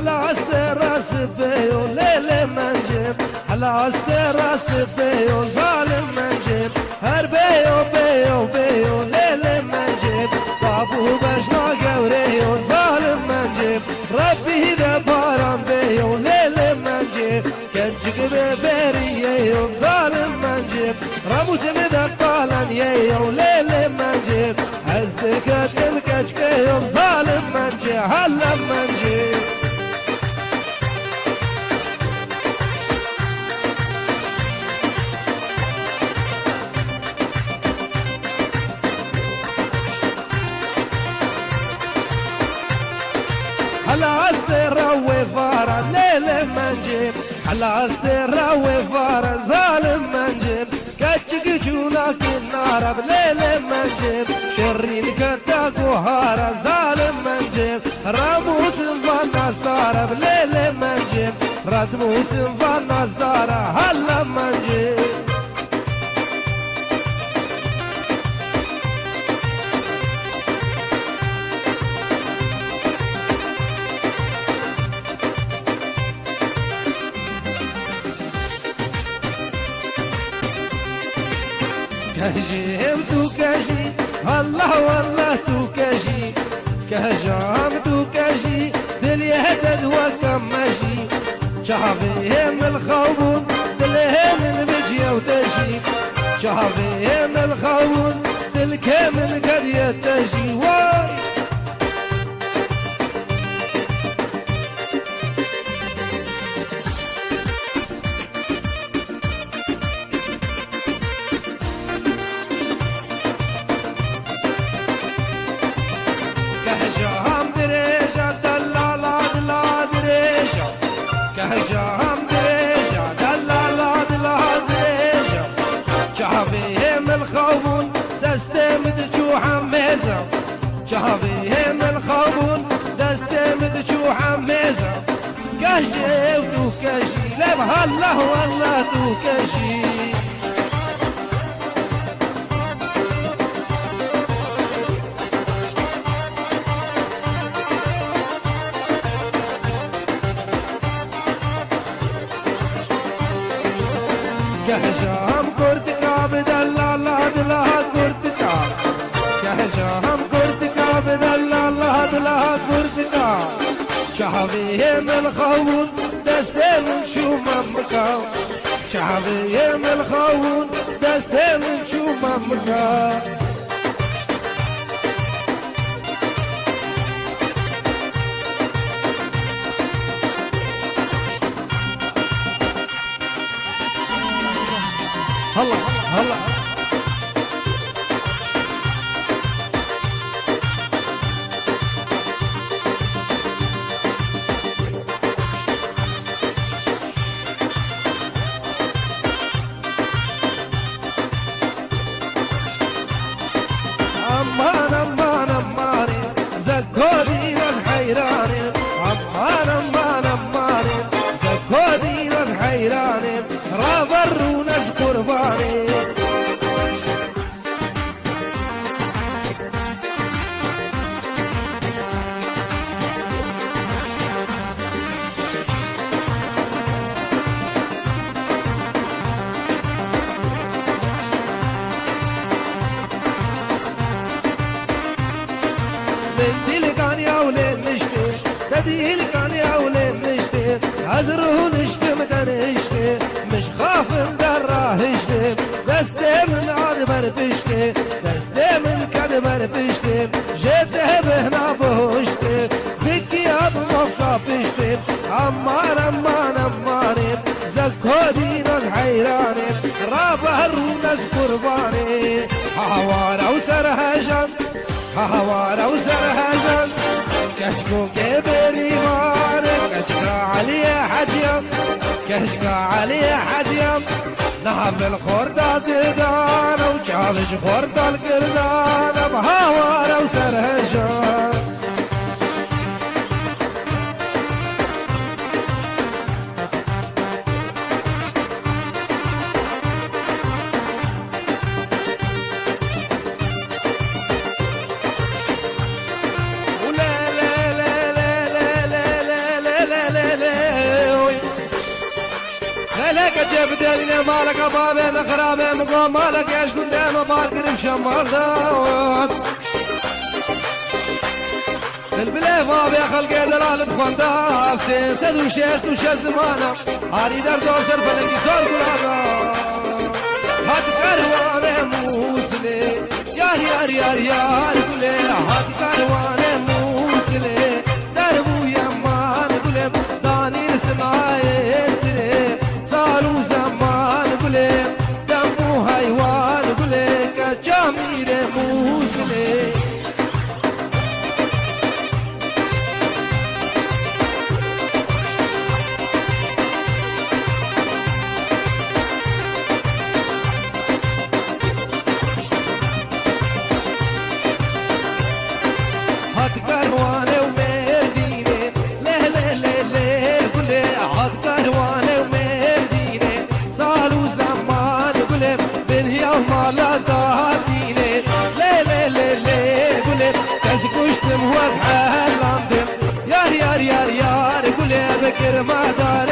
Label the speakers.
Speaker 1: على استراس بيو ليل منجيب على استراس بيو ظالم منجيب هر بيو بيو بيو ليل منجيب بابو بجنا قوريو ظالم منجيب ربي ذا باران بيو ليل منجيب كنجك ببريو ظالم منجيب ربو سمدك طالن يو ليل منجيب عزدك تلكجك يوم ظالم منجيب هلا منجيب على استراوي فارا ليل منجيب على استراوي فارا ظالم منجيب كاتشك جونك النار بليل منجيب شرين كتاك وهارا ظالم منجيب راموس فالناس دارا بليل منجيب راتموس فالناس دارا هلا منجيب كهجيم تو كاجي الله والله تو كاجي كهجام تو كاجي دلي هدد وكمجي شعبيهم الخوون دلهم البجي وتجي شعبيهم الخوون دلكم قد يتجي واي كهجام دريجة دلالا دلا دريجة شعبيهم الخوون دستمد جوحا ميزة شعبيهم الخوون دستمد جوحا ميزة كهجي ودو كهجي لبها الله والله دو كهجي كهجام كرتكا بدلالا دلا كرتكا كهجام كرتكا بدلالا دلا كرتكا شعبيهم الخوون دستم شو ممكا شعبيهم الخوون دستم شو ممكا هلا هلا أمان أمان أماني زكودي ناس حيراني أمان أمان أماني زكودي ناس حيراني رابرو ناس قرباني بدي الكان يا ولين نشتي عزره نشتي مدن نشتي مش خاف مدراه نشتي دستي من عدبر بشتي دستي من كدبر بشتي جيته بهنا بوشتي بكي اب موقع بشتي عمان عمان عماني زكودي ناس حيراني رابه الناس قرباني هوارا وسرهجان هوارا وسرهجان كشكو كبري مارك كشكا علي حجيم كشكا علي حجيم نعم الخردة ددان وشالش خردة القردان بهوارا وسرهجان دليل مالك بابي خرابي مقام مالك ايش قدام بارك بشمال داوت البلاي بابي خلقي دلالة فنداف سيسد وشيست وشي زمانه هاري در دور شرف لقي صار قلابا هات كروان موسلي يار يار يار يار قلي هات كروان موسلي دربو يمان قلي داني سماي سري صاروا زمان قلي دمو حيوان قلي كجامير موسلي هات كروانه ومردينه ليه ليه ليه ليه قولي هات كروانه ومردينه صاروا زمان قولي من يوم لا تهدينه ليه ليه ليه ليه قولي كشكشتم واسحه لندن يار يار يار يار قولي بكر ما دار